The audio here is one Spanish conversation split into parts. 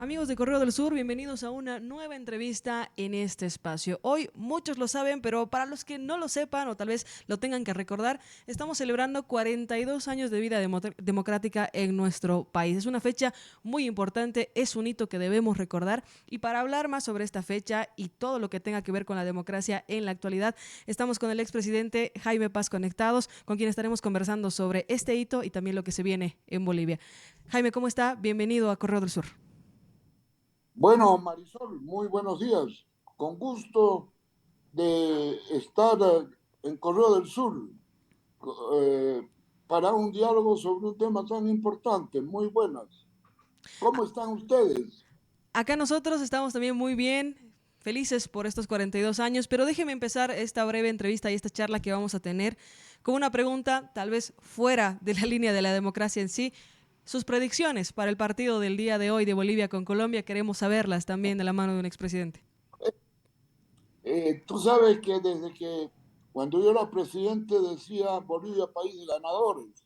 Amigos de Correo del Sur, bienvenidos a una nueva entrevista en este espacio. Hoy muchos lo saben, pero para los que no lo sepan o tal vez lo tengan que recordar, estamos celebrando 42 años de vida democrática en nuestro país. Es una fecha muy importante, es un hito que debemos recordar y para hablar más sobre esta fecha y todo lo que tenga que ver con la democracia en la actualidad, estamos con el expresidente Jaime Paz conectados, con quien estaremos conversando sobre este hito y también lo que se viene en Bolivia. Jaime, ¿cómo está? Bienvenido a Correo del Sur. Bueno, Marisol, muy buenos días. Con gusto de estar en Correo del Sur eh, para un diálogo sobre un tema tan importante. Muy buenas. ¿Cómo están ustedes? Acá nosotros estamos también muy bien, felices por estos 42 años, pero déjeme empezar esta breve entrevista y esta charla que vamos a tener con una pregunta tal vez fuera de la línea de la democracia en sí. Sus predicciones para el partido del día de hoy de Bolivia con Colombia, queremos saberlas también de la mano de un expresidente. Tú sabes que desde que cuando yo era presidente decía Bolivia país de ganadores,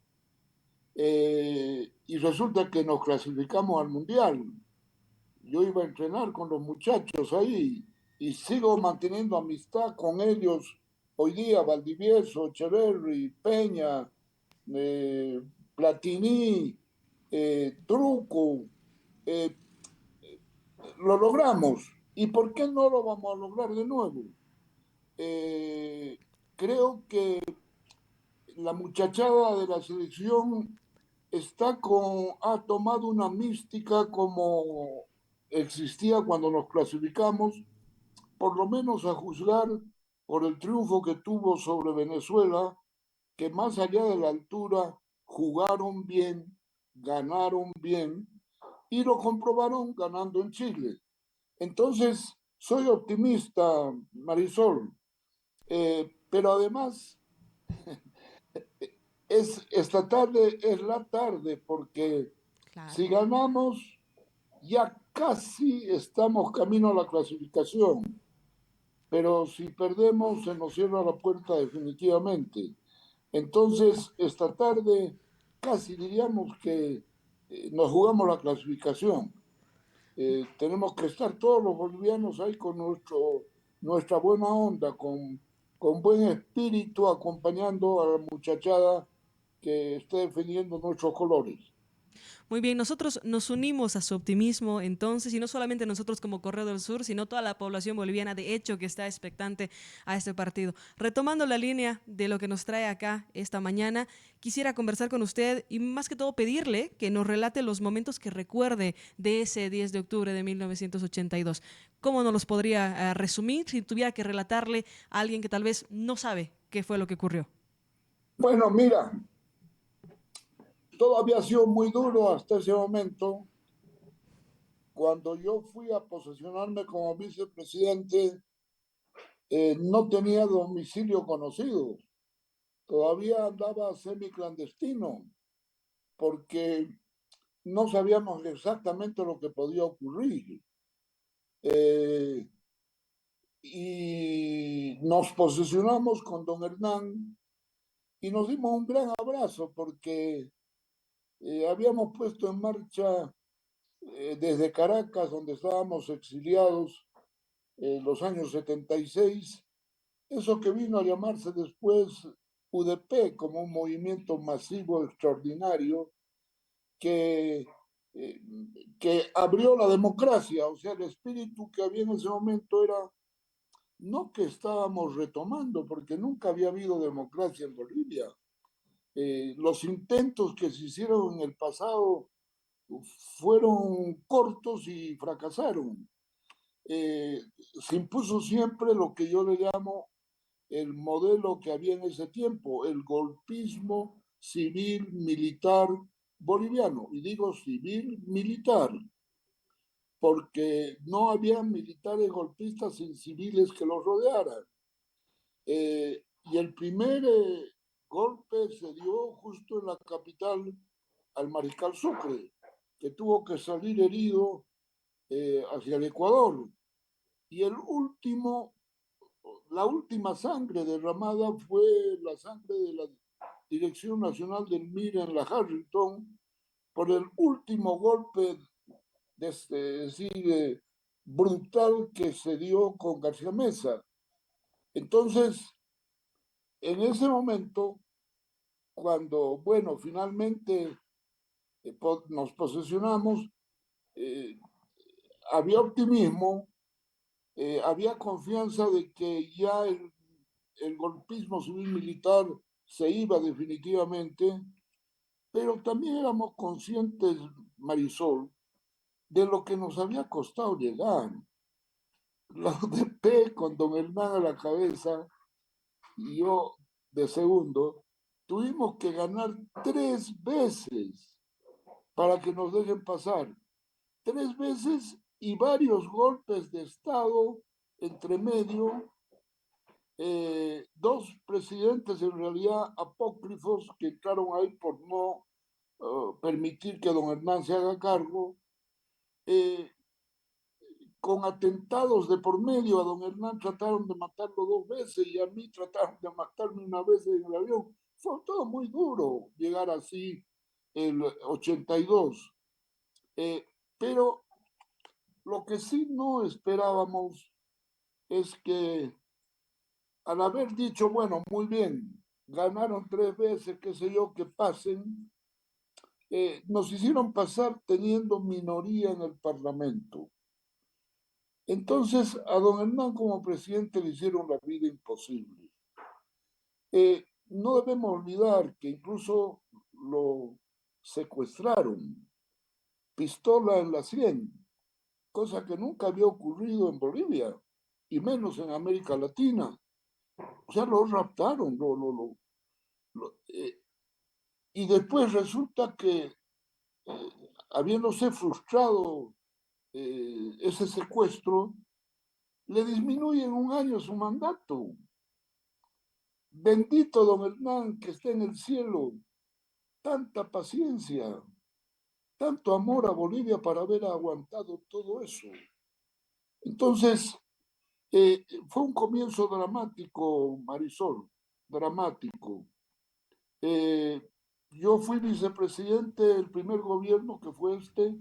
y resulta que nos clasificamos al Mundial. Yo iba a entrenar con los muchachos ahí y sigo manteniendo amistad con ellos hoy día, Valdivieso, Echeverry, Peña, eh, Platini, Truco. eh, lo logramos. ¿Y por qué no lo vamos a lograr de nuevo? Eh, Creo que la muchachada de la selección ha tomado una mística como existía cuando nos clasificamos, por lo menos a juzgar por el triunfo que tuvo sobre Venezuela, que más allá de la altura jugaron bien, ganaron bien y lo comprobaron ganando en Chile. Entonces, soy optimista, Marisol, pero además esta tarde es la tarde porque Claro. si ganamos ya casi estamos camino a la clasificación, pero si perdemos se nos cierra la puerta definitivamente. Entonces, esta tarde casi diríamos que nos jugamos la clasificación. Tenemos que estar todos los bolivianos ahí con nuestra buena onda, con buen espíritu, acompañando a la muchachada que esté defendiendo nuestros colores. Muy bien, nosotros nos unimos a su optimismo entonces, y no solamente nosotros como Correo del Sur, sino toda la población boliviana, de hecho, que está expectante a este partido. Retomando la línea de lo que nos trae acá esta mañana, quisiera conversar con usted y más que todo pedirle que nos relate los momentos que recuerde de ese 10 de octubre de 1982. ¿Cómo nos los podría resumir si tuviera que relatarle a alguien que tal vez no sabe qué fue lo que ocurrió? Bueno, mira, todo había sido muy duro hasta ese momento. Cuando yo fui a posesionarme como vicepresidente, no tenía domicilio conocido. Todavía andaba semiclandestino porque no sabíamos exactamente lo que podía ocurrir. Eh, y nos posesionamos con don Hernán y nos dimos un gran abrazo porque habíamos puesto en marcha desde Caracas, donde estábamos exiliados en los años 76, eso que vino a llamarse después UDP, como un movimiento masivo extraordinario que, eh, que abrió la democracia. O sea, el espíritu que había en ese momento era no que estábamos retomando, porque nunca había habido democracia en Bolivia. Los intentos que se hicieron en el pasado fueron cortos y fracasaron. Eh, Se impuso siempre lo que yo le llamo el modelo que había en ese tiempo, el golpismo civil militar boliviano. Y digo civil militar, porque no había militares golpistas sin civiles que los rodearan. Y el primer golpe se dio justo en la capital al mariscal Sucre, que tuvo que salir herido hacia el Ecuador. Y la última sangre derramada fue la sangre de la Dirección Nacional del MIR en la Harrington por el último golpe brutal que se dio con García Mesa. Entonces, en ese momento, cuando, bueno, finalmente nos posesionamos, eh, había optimismo, había confianza de que ya el golpismo civil militar se iba definitivamente, pero también éramos conscientes, Marisol, de lo que nos había costado llegar. La UDP con don Hernán a la cabeza y yo de segundo, tuvimos que ganar 3 veces para que nos dejen pasar. 3 veces y varios golpes de Estado entre medio, dos presidentes en realidad apócrifos que entraron ahí por no permitir que don Hernán se haga cargo, eh, con atentados de por medio. A don Hernán trataron de matarlo 2 veces y a mí trataron de matarme una vez en el avión. Fue todo muy duro llegar así el 82. Pero lo que sí no esperábamos es que al haber dicho, bueno, muy bien, ganaron 3 veces, qué sé yo, que pasen, nos hicieron pasar teniendo minoría en el Parlamento. Entonces, a don Hernán como presidente le hicieron la vida imposible. No debemos olvidar que incluso lo secuestraron, pistola en la sien, cosa que nunca había ocurrido en Bolivia, y menos en América Latina. O sea, lo raptaron, y después resulta que, habiéndose frustrado ese secuestro, le disminuyen 1 año su mandato. Bendito don Hernán que esté en el cielo, tanta paciencia, tanto amor a Bolivia para haber aguantado todo eso. Entonces, fue un comienzo dramático, Marisol, dramático. Eh, yo fui vicepresidente del primer gobierno, que fue este,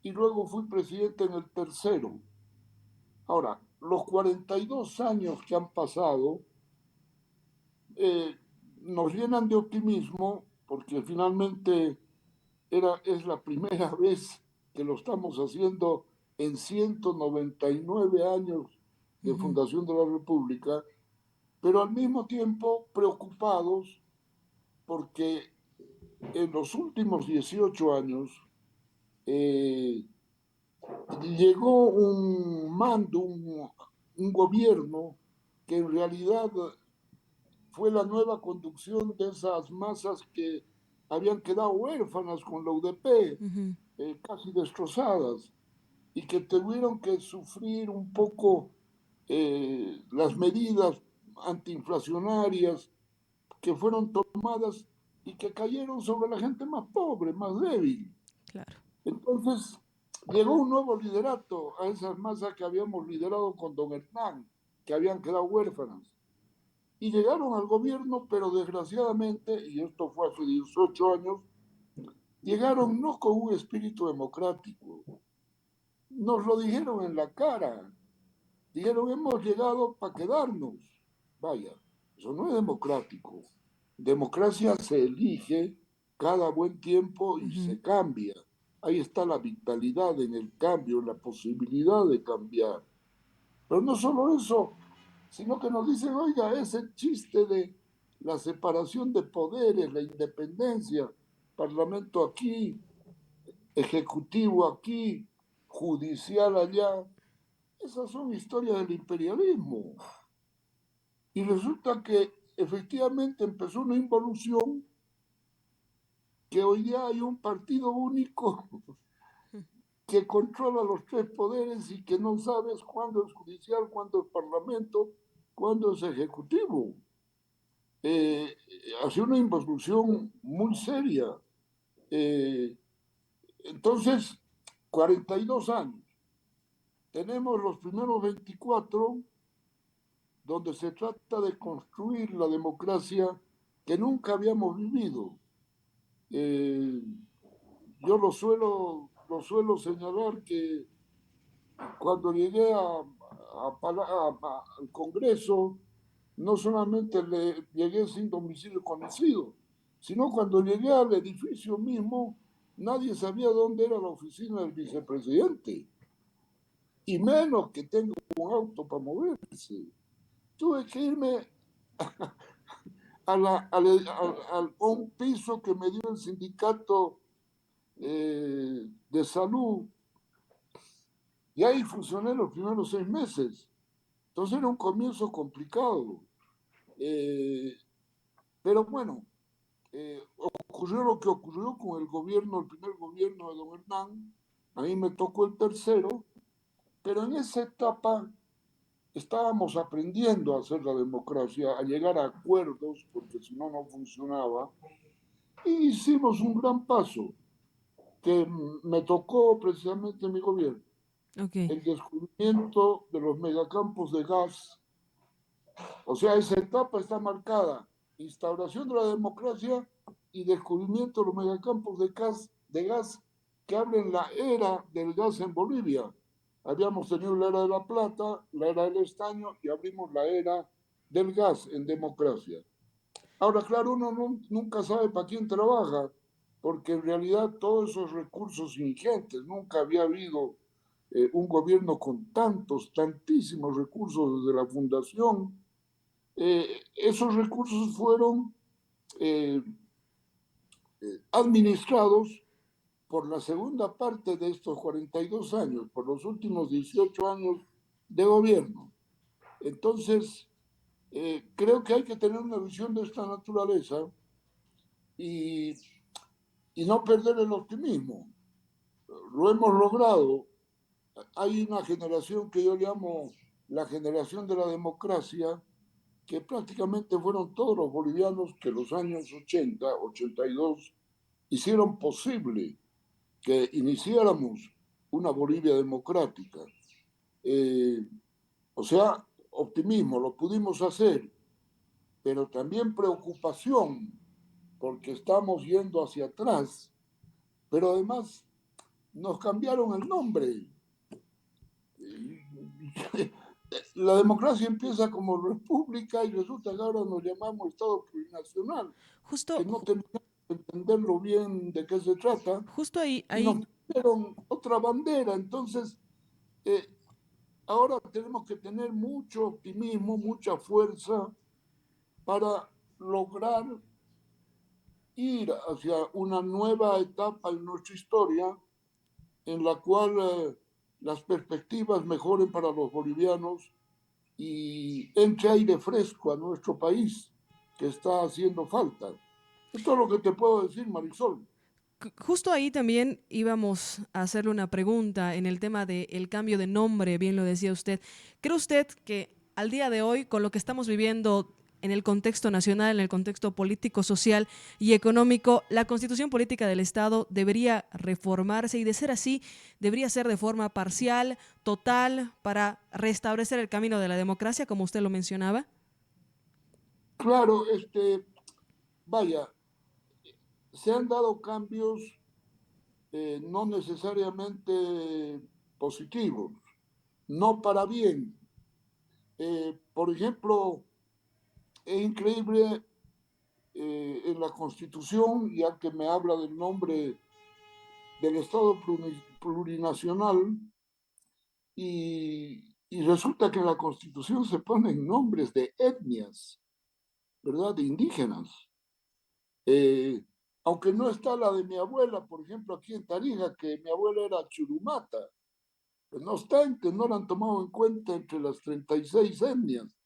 y luego fui presidente en el tercero. Ahora, los 42 años que han pasado nos llenan de optimismo porque finalmente es la primera vez que lo estamos haciendo en 199 años de Ujú. fundación de la República, pero al mismo tiempo preocupados porque en los últimos 18 años eh, llegó un mando, un gobierno que en realidad fue la nueva conducción de esas masas que habían quedado huérfanas con la UDP, Ujú. casi destrozadas, y que tuvieron que sufrir un poco las medidas antiinflacionarias que fueron tomadas y que cayeron sobre la gente más pobre, más débil. Claro. Entonces, llegó un nuevo liderato a esas masas que habíamos liderado con don Hernán, que habían quedado huérfanas. Y llegaron al gobierno, pero desgraciadamente, y esto fue hace 18 años, llegaron no con un espíritu democrático. Nos lo dijeron en la cara. Dijeron, hemos llegado para quedarnos. Vaya, eso no es democrático. Democracia se elige cada buen tiempo y Ujú. se cambia. Ahí está la vitalidad en el cambio, la posibilidad de cambiar. Pero no solo eso, sino que nos dicen, oiga, ese chiste de la separación de poderes, la independencia, parlamento aquí, ejecutivo aquí, judicial allá, esas son historias del imperialismo. Y resulta que efectivamente empezó una involución que hoy día hay un partido único que controla los 3 poderes y que no sabes cuándo es judicial, cuándo es parlamento, cuándo es ejecutivo. Eh, ha sido una involución muy seria. Eh, entonces, 42 años. Tenemos los primeros 24 donde se trata de construir la democracia que nunca habíamos vivido. Eh, yo lo suelo lo suelo señalar que cuando llegué al Congreso, no solamente llegué sin domicilio conocido, sino cuando llegué al edificio mismo, nadie sabía dónde era la oficina del vicepresidente, y menos que tenga un auto para moverse. Tuve que irme a un piso que me dio el sindicato de salud, y ahí funcioné los primeros 6 meses. Entonces era un comienzo complicado. Eh, pero bueno, ocurrió lo que ocurrió con el gobierno, el primer gobierno de don Hernán. A mí me tocó el tercero, pero en esa etapa estábamos aprendiendo a hacer la democracia, a llegar a acuerdos, porque si no, no funcionaba. Y hicimos un gran paso que me tocó precisamente en mi gobierno, Ok. el descubrimiento de los megacampos de gas. O sea, esa etapa está marcada: instauración de la democracia y descubrimiento de los megacampos de gas que abren la era del gas en Bolivia. Habíamos tenido la era de la plata, la era del estaño, y abrimos la era del gas en democracia. Ahora, claro, uno nunca sabe para quién trabaja, porque en realidad todos esos recursos ingentes, nunca había habido un gobierno con tantísimos recursos desde la fundación. Esos recursos fueron eh, administrados por la segunda parte de estos 42 años, por los últimos 18 años de gobierno. Entonces, creo que hay que tener una visión de esta naturaleza y, y no perder el optimismo. Lo hemos logrado. Hay una generación que yo llamo la generación de la democracia, que prácticamente fueron todos los bolivianos que los años 80, 82 hicieron posible que iniciáramos una Bolivia democrática. Eh, o sea, optimismo, lo pudimos hacer, pero también preocupación, porque estamos yendo hacia atrás, pero además nos cambiaron el nombre. La democracia empieza como república y resulta que ahora nos llamamos Estado plurinacional, Justo, que no tenemos que entenderlo bien de qué se trata, justo ahí, y nos ahí dieron otra bandera. Entonces, eh, ahora tenemos que tener mucho optimismo, mucha fuerza para lograr ir hacia una nueva etapa en nuestra historia, en la cual las perspectivas mejoren para los bolivianos y entre aire fresco a nuestro país, que está haciendo falta. Esto es lo que te puedo decir, Marisol. Justo ahí también íbamos a hacerle una pregunta en el tema del cambio de nombre, bien lo decía usted. ¿Cree usted que al día de hoy, con lo que estamos viviendo en el contexto nacional, en el contexto político, social y económico, la constitución política del Estado debería reformarse y, de ser así, debería ser de forma parcial, total, para restablecer el camino de la democracia, como usted lo mencionaba? Claro, vaya, se han dado cambios no necesariamente positivos, no para bien. Por ejemplo, es increíble en la Constitución, ya que me habla del nombre del Estado plurinacional, y resulta que en la Constitución se ponen nombres de etnias, ¿verdad? De indígenas. Eh, Aunque no está la de mi abuela, por ejemplo, aquí en Tarija, que mi abuela era churumata, pues no está, que no la han tomado en cuenta entre las 36 etnias.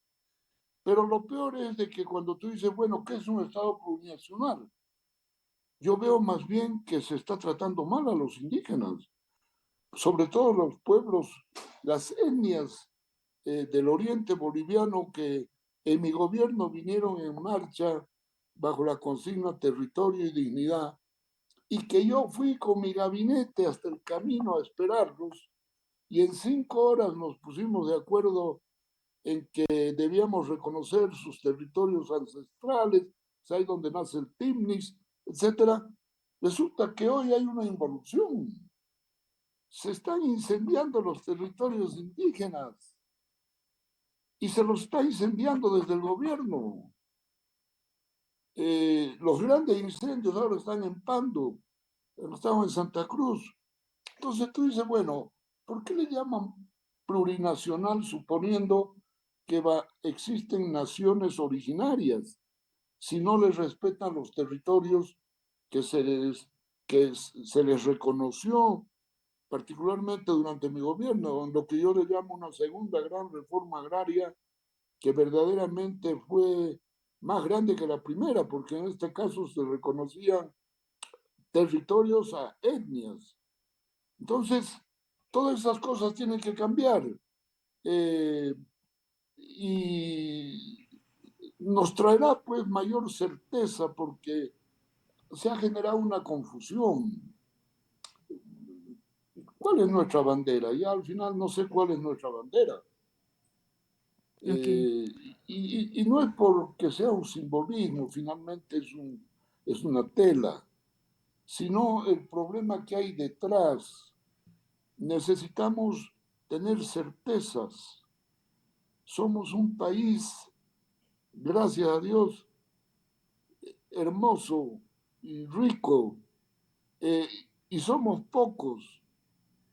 Pero lo peor es de que cuando tú dices, bueno, ¿qué es un Estado plurinacional? Yo veo más bien que se está tratando mal a los indígenas, sobre todo los pueblos, las etnias del oriente boliviano, que en mi gobierno vinieron en marcha bajo la consigna territorio y dignidad, y que yo fui con mi gabinete hasta el camino a esperarlos, y en 5 horas nos pusimos de acuerdo en que debíamos reconocer sus territorios ancestrales, es ahí donde nace el Timnis, etcétera. Resulta que hoy hay una involución. se están incendiando los territorios indígenas y se los está incendiando desde el gobierno. Los grandes incendios ahora están en Pando, estamos en Santa Cruz. Entonces tú dices, bueno, ¿por qué le llaman plurinacional suponiendo que existen naciones originarias si no les respetan los territorios que se les reconoció, particularmente durante mi gobierno, en lo que yo le llamo una segunda gran reforma agraria que verdaderamente fue más grande que la primera, porque en este caso se reconocían territorios a etnias. Entonces, todas esas cosas tienen que cambiar. eh, y nos traerá pues mayor certeza porque se ha generado una confusión. ¿Cuál es nuestra bandera? Ya al final no sé cuál es nuestra bandera. Ok. Eh, y no es porque sea un simbolismo, finalmente es una tela, sino el problema que hay detrás. Necesitamos tener certezas. Somos un país, gracias a Dios, hermoso y rico, eh, y somos pocos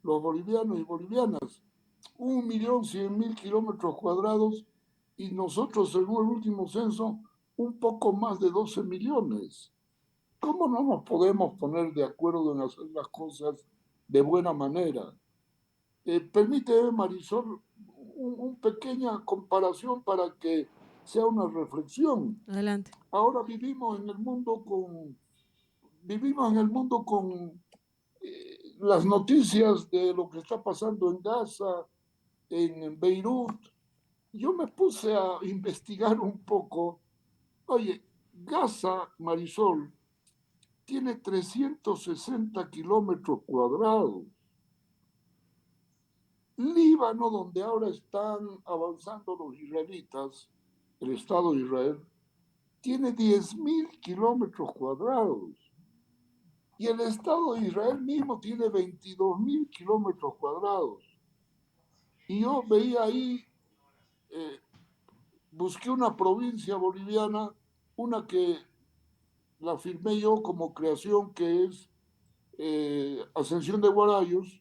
los bolivianos y bolivianas, 1.100.000 kilómetros cuadrados y nosotros, según el último censo, un poco más de 12 millones. ¿Cómo no nos podemos poner de acuerdo en hacer las cosas de buena manera? Permíteme, Marisol, pequeña comparación para que sea una reflexión. Adelante. Ahora vivimos en el mundo con las noticias de lo que está pasando en Gaza, en Beirut. Yo me puse a investigar un poco. Oye, Gaza, Marisol, tiene 360 kilómetros cuadrados. Líbano, donde ahora están avanzando los israelitas, el Estado de Israel, tiene 10.000 kilómetros cuadrados. Y el Estado de Israel mismo tiene 22.000 kilómetros cuadrados. Y yo veía ahí, eh, busqué una provincia boliviana, una que la firmé yo como creación, que es Ascensión de Guarayos,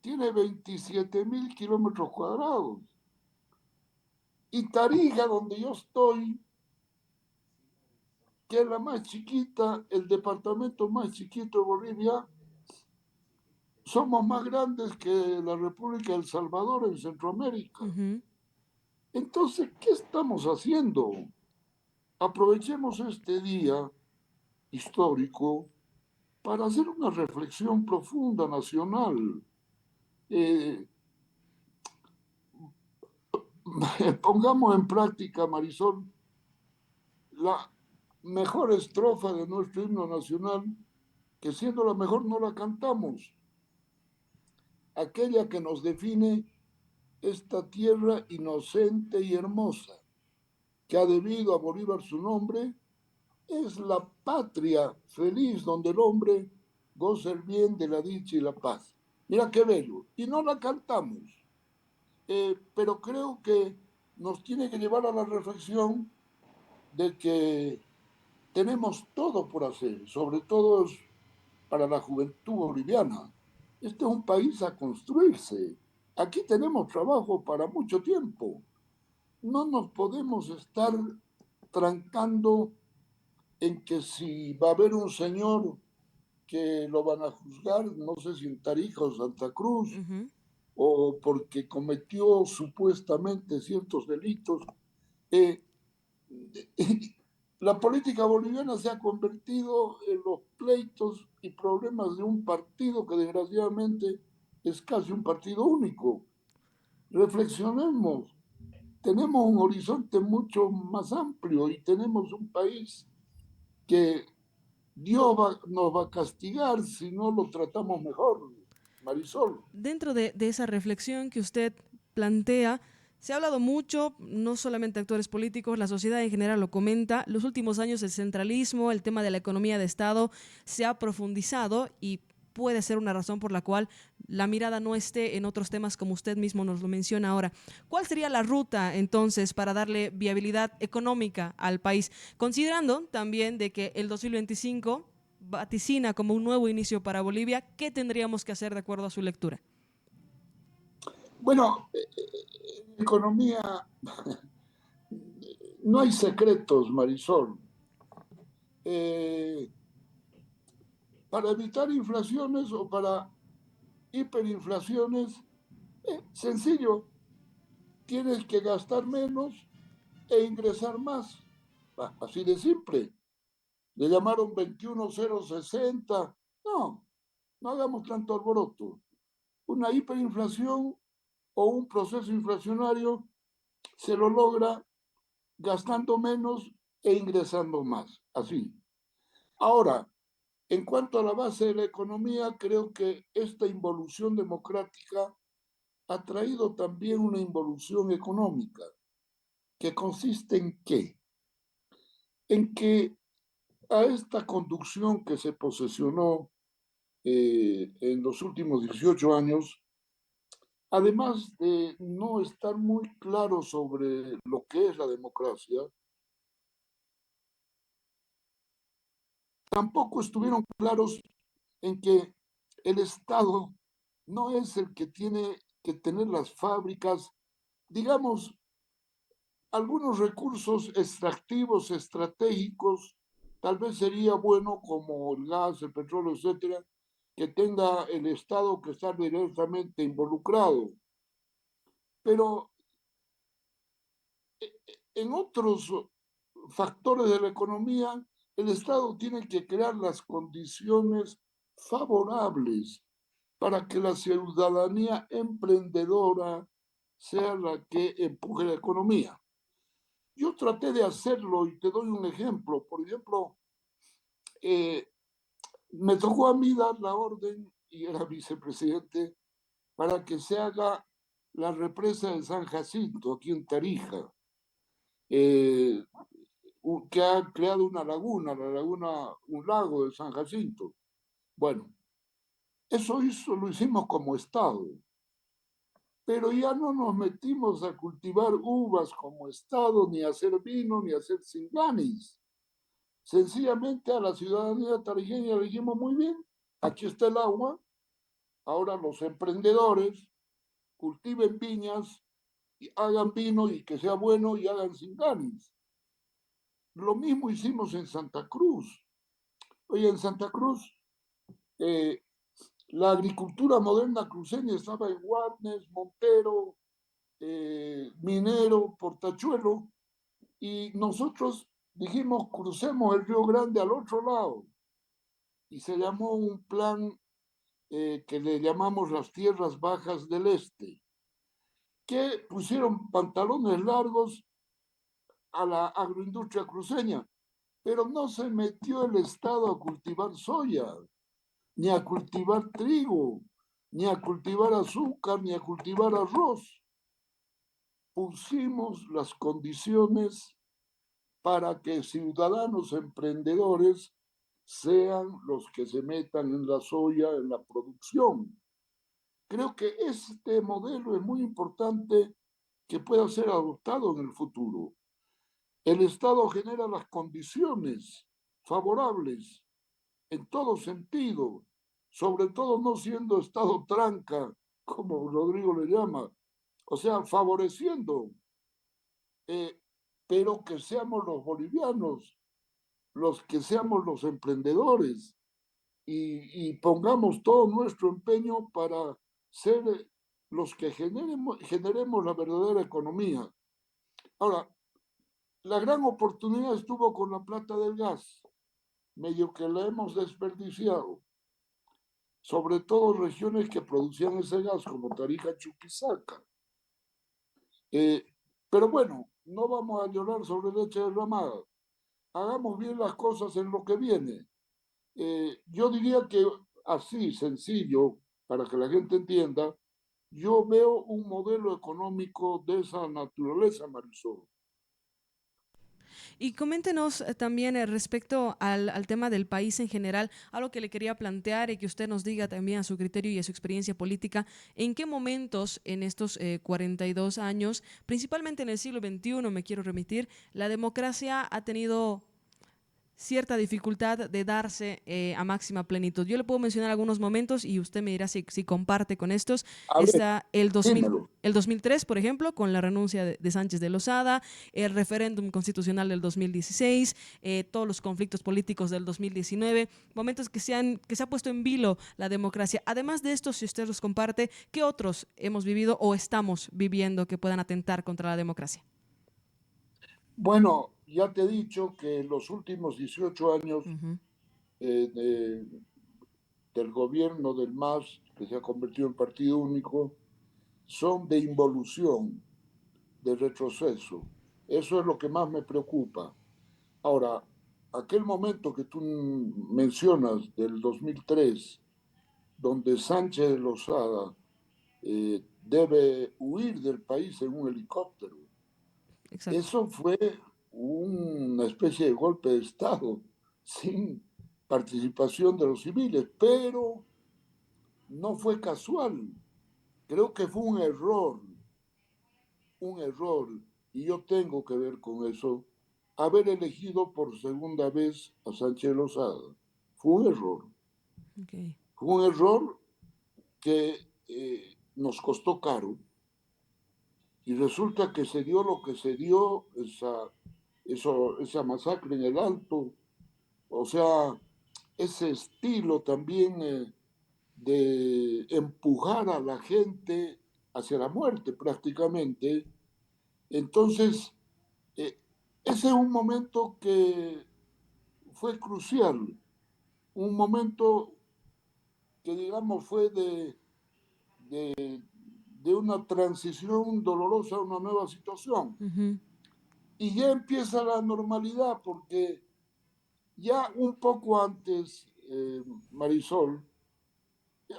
tiene 27.000 kilómetros cuadrados. Y Tarija, donde yo estoy, que es la más chiquita, el departamento más chiquito de Bolivia, somos más grandes que la República de El Salvador en Centroamérica. Ujú. Entonces, ¿qué estamos haciendo? Aprovechemos este día histórico para hacer una reflexión profunda nacional. Eh, Pongamos en práctica, Marisol, la mejor estrofa de nuestro himno nacional, que siendo la mejor no la cantamos, aquella que nos define esta tierra inocente y hermosa, que ha debido a Bolívar su nombre, es la patria feliz donde el hombre goza el bien de la dicha y la paz. Mira qué bello. Y no la cantamos, pero creo que nos tiene que llevar a la reflexión de que tenemos todo por hacer, sobre todo para la juventud boliviana. Este es un país a construirse. Aquí tenemos trabajo para mucho tiempo. No nos podemos estar trancando en que si va a haber un señor que lo van a juzgar, no sé si en Tarija o Santa Cruz, Ujú. o porque cometió supuestamente ciertos delitos. Eh, la política boliviana se ha convertido en los pleitos y problemas de un partido que desgraciadamente es casi un partido único. Reflexionemos, tenemos un horizonte mucho más amplio y tenemos un país que nos va a castigar si no lo tratamos mejor, Marisol. Dentro de esa reflexión que usted plantea, se ha hablado mucho, no solamente actores políticos, la sociedad en general lo comenta. Los últimos años el centralismo, el tema de la economía de Estado se ha profundizado y puede ser una razón por la cual la mirada no esté en otros temas como usted mismo nos lo menciona ahora. ¿Cuál sería la ruta entonces para darle viabilidad económica al país? Considerando también de que el 2025 vaticina como un nuevo inicio para Bolivia, ¿qué tendríamos que hacer de acuerdo a su lectura? Bueno, en economía no hay secretos, Marisol. Eh, para evitar inflaciones o para hiperinflaciones, sencillo, tienes que gastar menos e ingresar más. Así de simple. Le llamaron 21060. No, no hagamos tanto alboroto. Una hiperinflación o un proceso inflacionario se lo logra gastando menos e ingresando más. Así. Ahora, en cuanto a la base de la economía, creo que esta involución democrática ha traído también una involución económica, que consiste en qué? En que a esta conducción que se posesionó en los últimos 18 años, además de no estar muy claro sobre lo que es la democracia, tampoco estuvieron claros en que el Estado no es el que tiene que tener las fábricas, digamos, algunos recursos extractivos estratégicos, tal vez sería bueno como el gas, el petróleo, etcétera, que tenga el Estado que está directamente involucrado. Pero en otros factores de la economía, el Estado tiene que crear las condiciones favorables para que la ciudadanía emprendedora sea la que empuje la economía. Yo traté de hacerlo y te doy un ejemplo. Por ejemplo, eh, me tocó a mí dar la orden, y era vicepresidente, para que se haga la represa de San Jacinto, aquí en Tarija, eh, que ha creado una laguna, la laguna, un lago de San Jacinto. Bueno, lo hicimos como Estado, pero ya no nos metimos a cultivar uvas como Estado, ni a hacer vino, ni a hacer cinganis. Sencillamente a la ciudadanía tarijeña le dijimos, muy bien, aquí está el agua, ahora los emprendedores cultiven viñas, y hagan vino y que sea bueno y hagan cinganis. Lo mismo hicimos en Santa Cruz. Oye, en Santa Cruz, eh, la agricultura moderna cruceña estaba en Guarnes, Montero, Minero, Portachuelo, y nosotros dijimos, crucemos el Río Grande al otro lado, y se llamó un plan que le llamamos las tierras bajas del este, que pusieron pantalones largos a la agroindustria cruceña, pero no se metió el Estado a cultivar soya, ni a cultivar trigo, ni a cultivar azúcar, ni a cultivar arroz. Pusimos las condiciones para que ciudadanos emprendedores sean los que se metan en la soya, en la producción. Creo que este modelo es muy importante que pueda ser adoptado en el futuro. El Estado genera las condiciones favorables en todo sentido, sobre todo no siendo Estado tranca, como Rodrigo le llama, o sea, favoreciendo, eh, pero que seamos los bolivianos, los que seamos los emprendedores y pongamos todo nuestro empeño para ser los que generemos la verdadera economía. Ahora, la gran oportunidad estuvo con la plata del gas, medio que la hemos desperdiciado, sobre todo regiones que producían ese gas, como Tarija, Chuquisaca. Eh, pero bueno, no vamos a llorar sobre leche derramada. Hagamos bien las cosas en lo que viene. Yo diría que así, sencillo, para que la gente entienda, yo veo un modelo económico de esa naturaleza, Marisol. Y coméntenos también respecto al tema del país en general, algo que le quería plantear y que usted nos diga también a su criterio y a su experiencia política, ¿en qué momentos en estos 42 años, principalmente en el siglo XXI, me quiero remitir, la democracia ha tenido cierta dificultad de darse a máxima plenitud? Yo le puedo mencionar algunos momentos y usted me dirá si comparte con estos. A ver, Está dímelo. el 2003, por ejemplo, con la renuncia de Sánchez de Lozada, el referéndum constitucional del 2016, todos los conflictos políticos del 2019, momentos que se ha puesto en vilo la democracia. Además de estos, si usted los comparte, ¿qué otros hemos vivido o estamos viviendo que puedan atentar contra la democracia? Bueno, ya te he dicho que los últimos 18 años Ujú. eh, de- del gobierno del MAS, que se ha convertido en partido único, son de involución, de retroceso. Eso es lo que más me preocupa. Ahora, aquel momento que tú mencionas del 2003, donde Sánchez de Lozada debe huir del país en un helicóptero, Exacto. eso fue una especie de golpe de Estado sin participación de los civiles, pero no fue casual. Creo que fue un error, y yo tengo que ver con eso, haber elegido por segunda vez a Sánchez Lozada. Fue un error. Okay. Fue un error que nos costó caro, y resulta que se dio lo que se dio, esa masacre en el Alto, o sea, ese estilo también de empujar a la gente hacia la muerte prácticamente. Entonces, eh, ese es un momento que fue crucial, un momento que digamos fue de una transición dolorosa a una nueva situación. Ujú. Y ya empieza la normalidad, porque ya un poco antes, Marisol,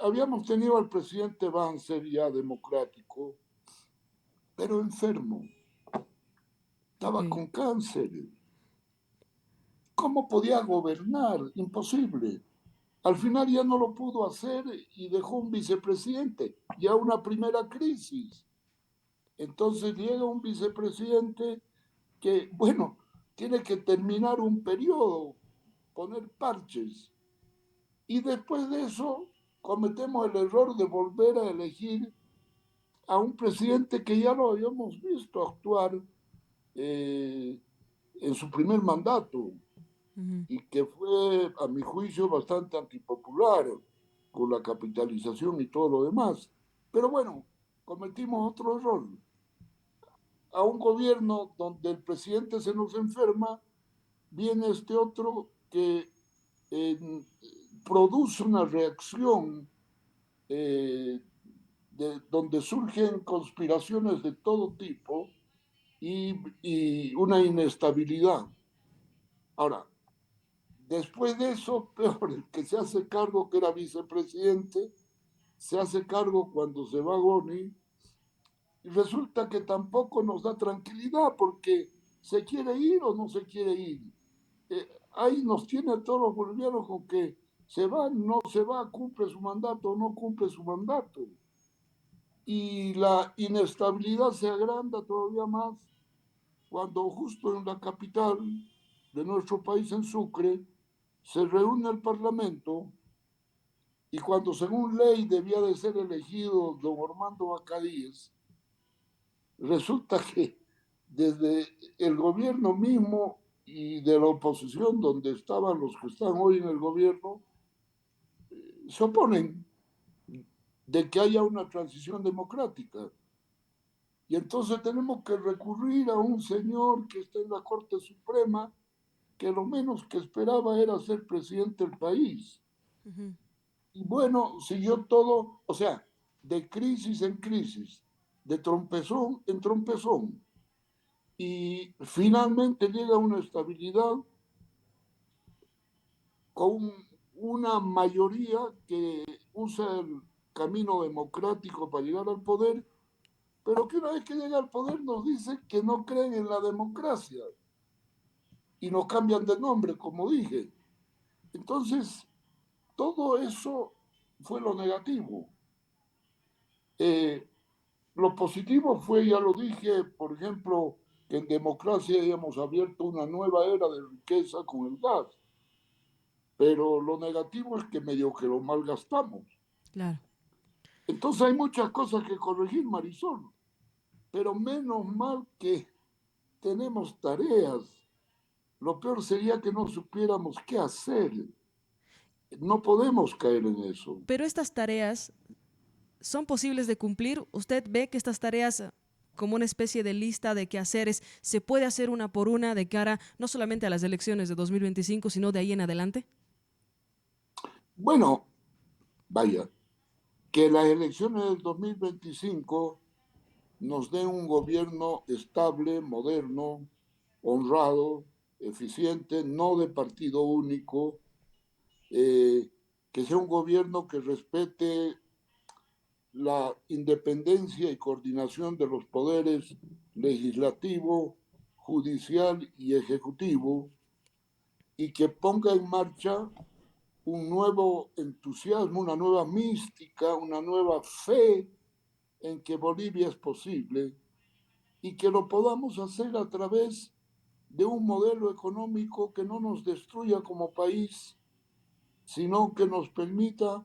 habíamos tenido al presidente Banzer ya democrático, pero enfermo, estaba Okay. con cáncer. ¿Cómo podía gobernar? Imposible. Al final ya no lo pudo hacer y dejó un vicepresidente, ya una primera crisis. Entonces llega un vicepresidente que, bueno, tiene que terminar un periodo, poner parches. Y después de eso cometemos el error de volver a elegir a un presidente que ya lo habíamos visto actuar eh, en su primer mandato Ujú. y que fue, a mi juicio, bastante antipopular con la capitalización y todo lo demás. Pero bueno, cometimos otro error. A un gobierno donde el presidente se nos enferma, viene este otro que eh, produce una reacción eh, donde surgen conspiraciones de todo tipo y una inestabilidad. Ahora, después de eso, peor, el que se hace cargo, que era vicepresidente, se hace cargo cuando se va Goni, y resulta que tampoco nos da tranquilidad porque se quiere ir o no se quiere ir. Ahí nos tiene a todos los bolivianos con que se va, no se va, cumple su mandato o no cumple su mandato. Y la inestabilidad se agranda todavía más cuando justo en la capital de nuestro país, en Sucre, se reúne el Parlamento, y cuando según ley debía de ser elegido don Armando Bacadíes, resulta que desde el gobierno mismo y de la oposición, donde estaban los que están hoy en el gobierno, se oponen de que haya una transición democrática. Y entonces tenemos que recurrir a un señor que está en la Corte Suprema, que lo menos que esperaba era ser presidente del país. Ujú. Y bueno, siguió todo, o sea, de crisis en crisis, de trompezón en trompezón. Y finalmente llega una estabilidad con una mayoría que usa el camino democrático para llegar al poder, pero que una vez que llega al poder nos dice que no creen en la democracia. y nos cambian de nombre, como dije. Entonces, todo eso fue lo negativo. Eh, lo positivo fue, ya lo dije, por ejemplo, que en democracia hayamos abierto una nueva era de riqueza con el gas, pero lo negativo es que medio que lo malgastamos. Claro. Entonces hay muchas cosas que corregir, Marisol, pero menos mal que tenemos tareas. Lo peor sería que no supiéramos qué hacer. No podemos caer en eso. Pero estas tareas son posibles de cumplir. ¿Usted ve que estas tareas como una especie de lista de quehaceres se puede hacer una por una de cara no solamente a las elecciones de 2025, sino de ahí en adelante? Bueno, vaya, que las elecciones del 2025 nos den un gobierno estable, moderno, honrado, eficiente, no de partido único, eh, que sea un gobierno que respete la independencia y coordinación de los poderes legislativo, judicial y ejecutivo, y que ponga en marcha un nuevo entusiasmo, una nueva mística, una nueva fe en que Bolivia es posible y que lo podamos hacer a través de un modelo económico que no nos destruya como país, sino que nos permita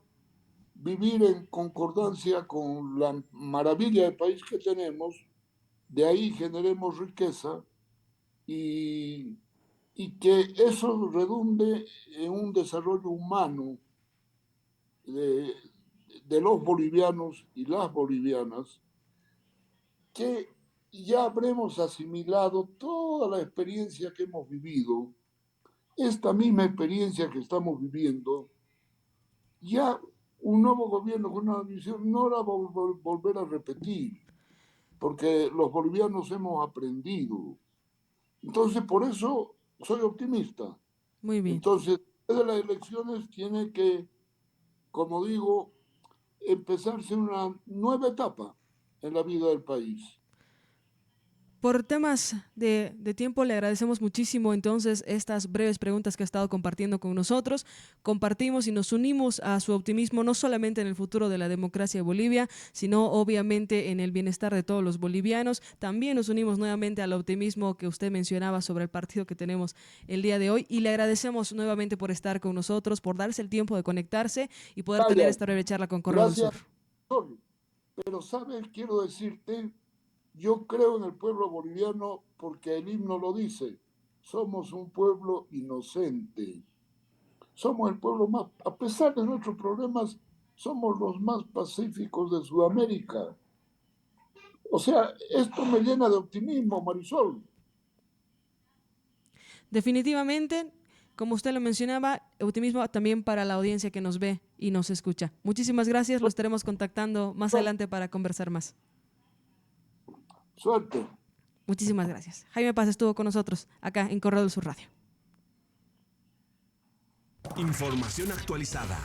vivir en concordancia con la maravilla de país que tenemos, de ahí generemos riqueza y, y que eso redunde en un desarrollo humano de, de los bolivianos y las bolivianas, que ya habremos asimilado toda la experiencia que hemos vivido, esta misma experiencia que estamos viviendo, ya un nuevo gobierno con una visión no la va a volver a repetir, porque los bolivianos hemos aprendido. Entonces, por eso soy optimista. Muy bien. Entonces, de las elecciones tiene que, como digo, empezarse una nueva etapa en la vida del país. Por temas de tiempo le agradecemos muchísimo entonces estas breves preguntas que ha estado compartiendo con nosotros. Compartimos y nos unimos a su optimismo no solamente en el futuro de la democracia de Bolivia, sino obviamente en el bienestar de todos los bolivianos. También nos unimos nuevamente al optimismo que usted mencionaba sobre el partido que tenemos el día de hoy y le agradecemos nuevamente por estar con nosotros, por darse el tiempo de conectarse y poder tener Vaya, esta breve charla con Correo del gracias, Sur. pero sabes, quiero decirte, yo creo en el pueblo boliviano porque el himno lo dice. Somos un pueblo inocente. Somos el pueblo más, a pesar de nuestros problemas, somos los más pacíficos de Sudamérica. O sea, esto me llena de optimismo, Marisol. Definitivamente, como usted lo mencionaba, optimismo también para la audiencia que nos ve y nos escucha. Muchísimas gracias, lo estaremos contactando más adelante para conversar más. Suerte. Muchísimas gracias. Jaime Paz estuvo con nosotros acá en Correo del Sur Radio. Información actualizada.